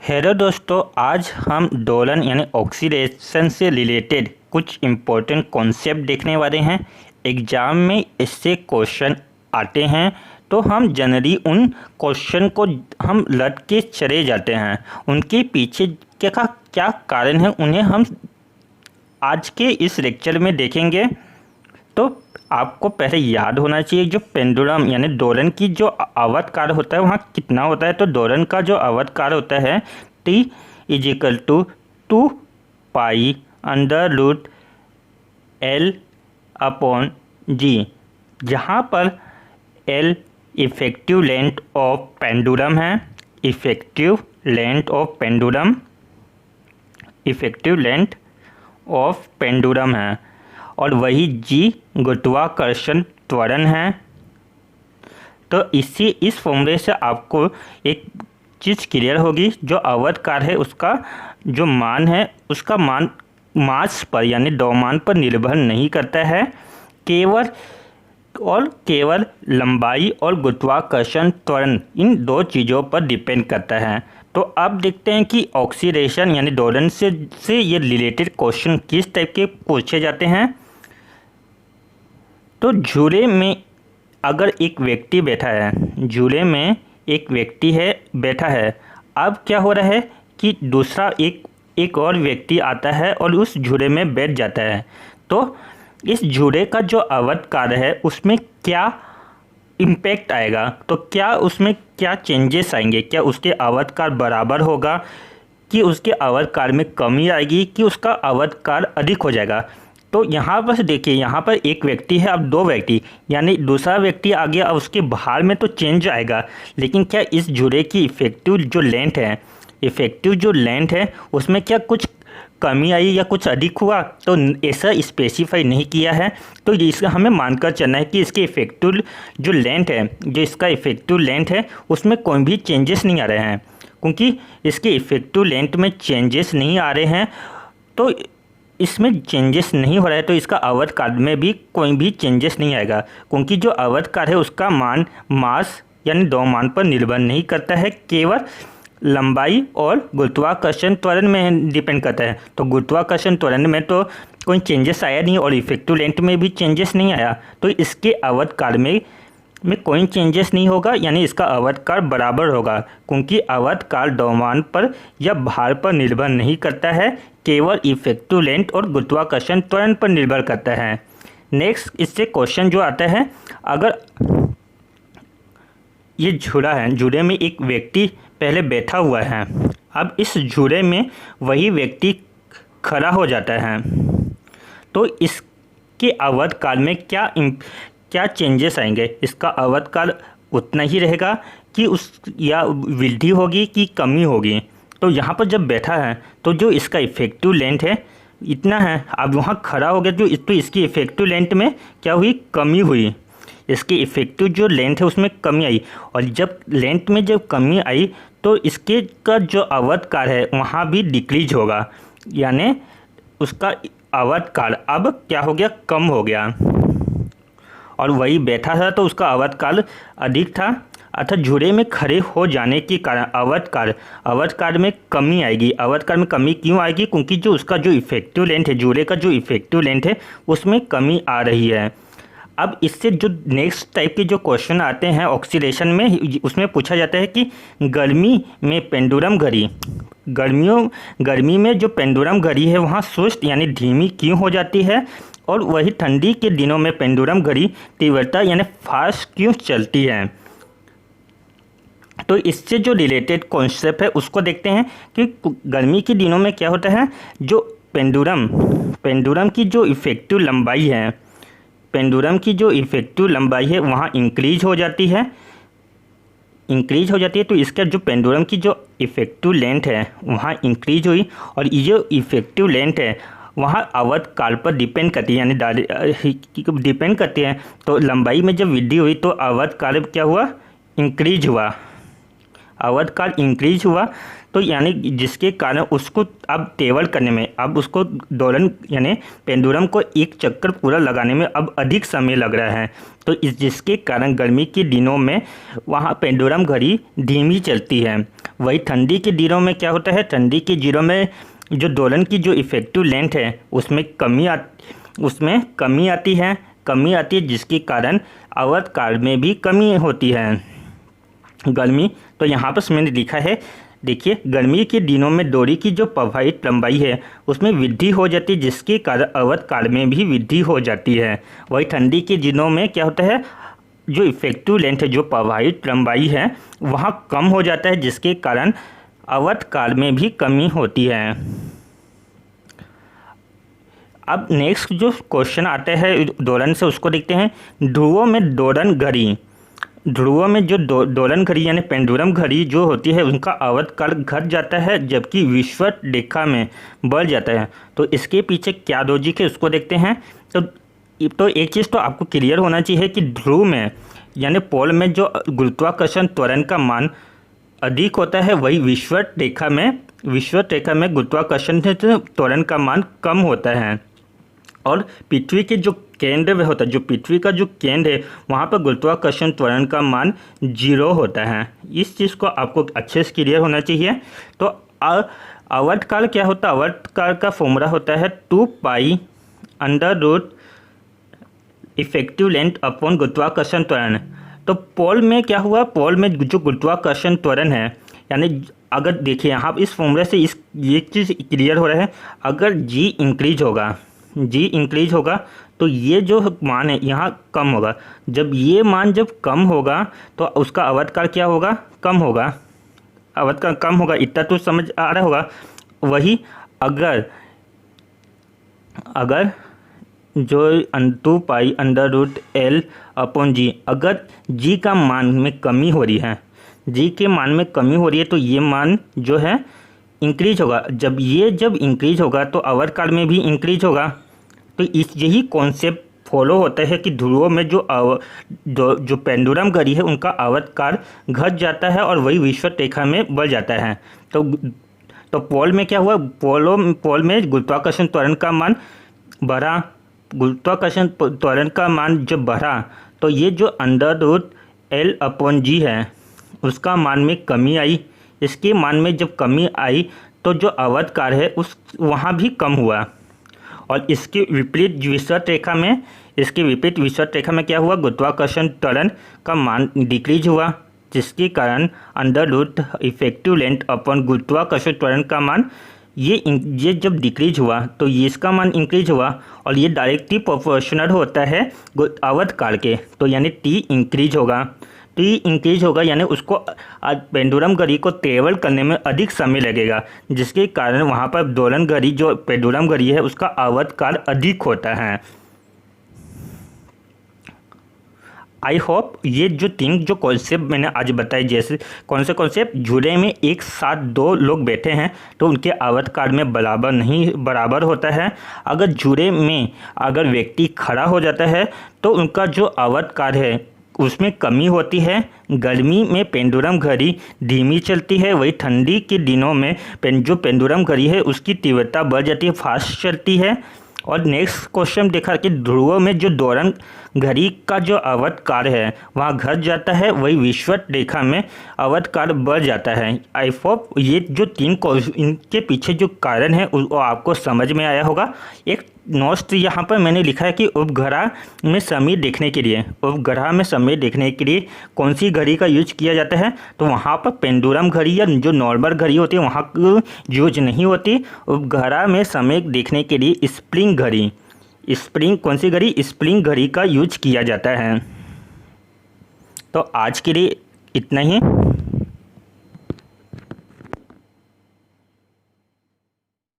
Hello दोस्तों, आज हम दोलन यानी ऑक्सीडेशन से रिलेटेड कुछ इम्पोर्टेंट कॉन्सेप्ट देखने वाले हैं। एग्ज़ाम में इससे क्वेश्चन आते हैं तो हम जनरली उन क्वेश्चन को हम रट के चले जाते हैं। उनके पीछे क्या कारण है उन्हें हम आज के इस लेक्चर में देखेंगे। तो आपको पहले याद होना चाहिए जो पेंडुलम यानी दोलन की जो आवर्तकाल होता है वहाँ कितना होता है। तो दोलन का जो आवर्तकाल होता है T = 2 pi under root L/G, जहाँ पर L effective length of pendulum है। इफ़ेक्टिव लेंथ ऑफ पेंडुलम है और वही G गुरुत्वाकर्षण त्वरण है। तो इस फॉर्मूले से आपको एक चीज़ क्लियर होगी, जो आवर्तकाल है उसका जो मान है उसका मान मास पर यानी द्रव्यमान पर निर्भर नहीं करता है, केवल लंबाई और गुरुत्वाकर्षण त्वरण इन दो चीज़ों पर डिपेंड करता है। तो अब देखते हैं कि ऑक्सीडेशन यानी दोलन से ये रिलेटेड क्वेश्चन किस टाइप के पूछे जाते हैं। तो झूले में अगर एक व्यक्ति बैठा है, झूले में एक व्यक्ति बैठा है, अब क्या हो रहा है कि दूसरा एक और व्यक्ति आता है और उस झूले में बैठ जाता है। तो इस झूले का जो आवर्तकाल है उसमें क्या इम्पैक्ट आएगा, तो क्या उसमें क्या चेंजेस आएंगे, क्या उसके आवर्तकाल बराबर होगा कि उसके आवर्तकाल में कमी आएगी कि उसका आवर्तकाल अधिक हो जाएगा। तो यहाँ पर देखिए, यहाँ पर एक व्यक्ति है, अब दो व्यक्ति यानी दूसरा व्यक्ति आ गया, अब उसके बाहर में तो चेंज आएगा, लेकिन क्या इस झूले की इफ़ेक्टिव जो लेंथ है उसमें क्या कुछ कमी आई या कुछ अधिक हुआ, तो ऐसा स्पेसिफाई नहीं किया है। तो इसका हमें मानकर चलना है कि इसके इफ़ेक्टिव जो लेंथ है, जो इसका इफ़ेक्टिव लेंथ है उसमें कोई भी चेंजेस नहीं आ रहे हैं। क्योंकि इसके इफ़ेक्टिव लेंथ में चेंजेस नहीं आ रहे हैं, तो इसमें चेंजेस नहीं हो रहा है, तो इसका आवर्तकाल में भी कोई भी चेंजेस नहीं आएगा। क्योंकि जो आवर्तकाल है उसका मान मास यानी द्रव्यमान पर निर्भर नहीं करता है, केवल लंबाई और गुरुत्वाकर्षण त्वरण में डिपेंड करता है। तो गुरुत्वाकर्षण त्वरण में तो कोई चेंजेस आया नहीं और इफ़ेक्टिव लेंथ में भी चेंजेस नहीं आया, तो इसके आवर्तकाल में कोई चेंजेस नहीं होगा, यानी इसका आवर्तकाल बराबर होगा। क्योंकि आवर्तकाल द्रव्यमान पर या भार पर निर्भर नहीं करता है, केवल इफ़ेक्टिव लेंथ और गुरुत्वाकर्षण त्वरण पर निर्भर करता है। नेक्स्ट इससे क्वेश्चन जो आता है, अगर ये झूला है, झूले में एक व्यक्ति पहले बैठा हुआ है, अब इस झूले में वही व्यक्ति खड़ा हो जाता है, तो इसके आवर्तकाल में क्या चेंजेस आएंगे। इसका आवर्तकाल उतना ही रहेगा कि या वृद्धि होगी कि कमी होगी। तो यहाँ पर जब बैठा है तो जो इसका इफ़ेक्टिव लेंथ है इतना है, अब वहाँ खड़ा हो गया तो इसकी इफ़ेक्टिव लेंथ में क्या हुई, कमी हुई। इसकी इफ़ेक्टिव जो लेंथ है उसमें कमी आई, और जब लेंथ में जब कमी आई तो इसके का जो आवर्तकाल है वहाँ भी डिक्रीज होगा, यानी उसका आवर्तकाल अब क्या हो गया, कम हो गया। और वही बैठा था तो उसका आवर्तकाल अधिक था, अर्थात झूले में खड़े हो जाने के कारण आवर्तकाल में कमी आएगी। आवर्तकाल में कमी क्यों आएगी, क्योंकि जो उसका जो इफ़ेक्टिव लेंथ है, झूले का जो इफ़ेक्टिव लेंथ है उसमें कमी आ रही है। अब इससे जो नेक्स्ट टाइप के जो क्वेश्चन आते हैं ऑक्सीडेशन में, उसमें पूछा जाता है कि गर्मी में पेंडुलम घड़ी, गर्मी में जो पेंडुलम घड़ी है वहाँ सुस्त यानी धीमी क्यों हो जाती है, और वही ठंडी के दिनों में पेंडुलम घड़ी तीव्रता यानी फास्ट क्यों चलती है। तो इससे जो रिलेटेड कॉन्सेप्ट है उसको देखते हैं कि गर्मी के दिनों में क्या होता है, जो पेंडुलम की जो इफ़ेक्टिव लंबाई है वहाँ इंक्रीज हो जाती है, तो इसका जो पेंडुलम की जो इफ़ेक्टिव लेंथ है वहाँ इंक्रीज हुई, और ये जो इफ़ेक्टिव लेंथ है वहाँ आवर्तकाल पर डिपेंड करती है, यानी डिपेंड करती है। तो लंबाई में जब वृद्धि हुई तो आवर्तकाल क्या हुआ, इंक्रीज हुआ। अवध काल इंक्रीज हुआ, तो यानी जिसके कारण उसको अब टेबल करने में, अब उसको दोलन यानी पेंडुलम को एक चक्कर पूरा लगाने में अब अधिक समय लग रहा है। तो जिसके कारण गर्मी के दिनों में वहाँ पेंडुलम घड़ी धीमी चलती है। वही ठंडी के दिनों में क्या होता है, ठंडी के दिनों में जो दोलन की जो इफेक्टिव लेंथ है उसमें कमी आती है, जिसके कारण अवध काल में भी कमी होती है। गर्मी, तो यहाँ पर मैंने लिखा है, देखिए गर्मी के दिनों में डोरी की जो प्रवाहित लंबाई है उसमें वृद्धि हो जाती है, जिसके कारण अवध काल में भी वृद्धि हो जाती है। वही ठंडी के दिनों में क्या होता है, जो इफेक्टिव लेंथ है, जो प्रवाहित लंबाई है वहाँ कम हो जाता है, जिसके कारण अवध काल में भी कमी होती है। अब नेक्स्ट जो क्वेश्चन आता है दोलन से, उसको देखते हैं। ध्रुवों में दोलन घड़ी, ध्रुवों में जो दोलन घड़ी यानी पेंडुलम घड़ी जो होती है उनका अवध काल घट जाता है, जबकि विषुवत रेखा में बढ़ जाता है। तो इसके पीछे क्या लॉजिक है उसको देखते हैं। तो एक चीज़ तो आपको क्लियर होना चाहिए कि ध्रुव में यानी पोल में जो गुरुत्वाकर्षण त्वरण का मान अधिक होता है, वही विषुवत रेखा में गुरुत्वाकर्षण त्वरण का मान कम होता है। और पृथ्वी के जो केंद्र में होता है, जो पृथ्वी का जो केंद्र है वहाँ पर गुरुत्वाकर्षण त्वरण का मान 0 होता है। इस चीज़ को आपको अच्छे से क्लियर होना चाहिए। तो अवध काल क्या होता है, अवध काल का फॉर्मूला होता है 2 pi under root effective length upon गुरुत्वाकर्षण त्वरण। तो पोल में क्या हुआ, पोल में जो गुरुत्वाकर्षण त्वरण है, यानी अगर देखिए यहाँ इस फॉर्मूले से ये चीज़ क्लियर हो रहा है, अगर जी इंक्रीज होगा तो ये जो मान है यहाँ कम होगा। जब ये मान कम होगा तो उसका अवध काल क्या होगा, कम होगा, अवध काल कम होगा। इतना तो समझ आ रहा होगा। वही अगर जो 2 pi under root L upon जी, अगर जी का मान में कमी हो रही है, तो ये मान जो है इंक्रीज होगा। जब इंक्रीज होगा तो अवध काल में भी इंक्रीज होगा। तो यही कॉन्सेप्ट फॉलो होता है कि ध्रुवों में जो पेंडुलम घड़ी है उनका अवध काल घट जाता है और वही विषुवत रेखा में बढ़ जाता है। तो पोल में क्या हुआ, पोल में गुरुत्वाकर्षण त्वरण का मान बढ़ा, गुरुत्वाकर्षण त्वरण का मान जब बढ़ा तो ये जो अंडर रूट एल अपॉन जी है उसका मान में कमी आई। इसके मान में जब कमी आई तो जो अवध काल है वहाँ भी कम हुआ। और इसके विपरीत विषुवत रेखा में क्या हुआ, गुरुत्वाकर्षण त्वरण का मान डिक्रीज हुआ, जिसके कारण under root effective length upon गुरुत्वाकर्षण त्वरण का मान ये जब डिक्रीज हुआ तो ये इसका मान इंक्रीज हुआ, और ये डायरेक्टली प्रोपोर्शनल होता है अवध काल के। तो यानी टी इंक्रीज होगा, यानी उसको पेंडुलम घड़ी को ट्रेवल करने में अधिक समय लगेगा, जिसके कारण वहाँ पर दोलन घड़ी जो पेंडुलम घड़ी है उसका अवध काल अधिक होता है। आई होप ये जो 3 जो कॉन्सेप्ट मैंने आज बताए, जैसे कौन से कॉन्सेप्ट, झूले में एक साथ 2 लोग बैठे हैं तो उनके अवध काल में बराबर होता है। अगर झूले में अगर व्यक्ति खड़ा हो जाता है तो उनका जो अवध काल है उसमें कमी होती है। गर्मी में पेंडुलम घड़ी धीमी चलती है, वही ठंडी के दिनों में जो पेंडुलम घड़ी है उसकी तीव्रता बढ़ जाती है, फास्ट चलती है। और नेक्स्ट क्वेश्चन देखा कि ध्रुवों में जो दोलन घड़ी का जो अवध काल है वहाँ घट जाता है, वही विषुवत रेखा में अवध काल बढ़ जाता है। आई होप ये जो 3 इनके पीछे जो कारण है वो आपको समझ में आया होगा। एक नोट्स यहाँ पर मैंने लिखा है कि उपग्रह में समय देखने के लिए कौन सी घड़ी का यूज किया जाता है, तो वहाँ पर पेंडुलम घड़ी या जो नॉर्मल घड़ी होती है वहाँ यूज नहीं होती। उपग्रह में समय देखने के लिए स्प्रिंग घड़ी का यूज किया जाता है। तो आज के लिए इतना ही।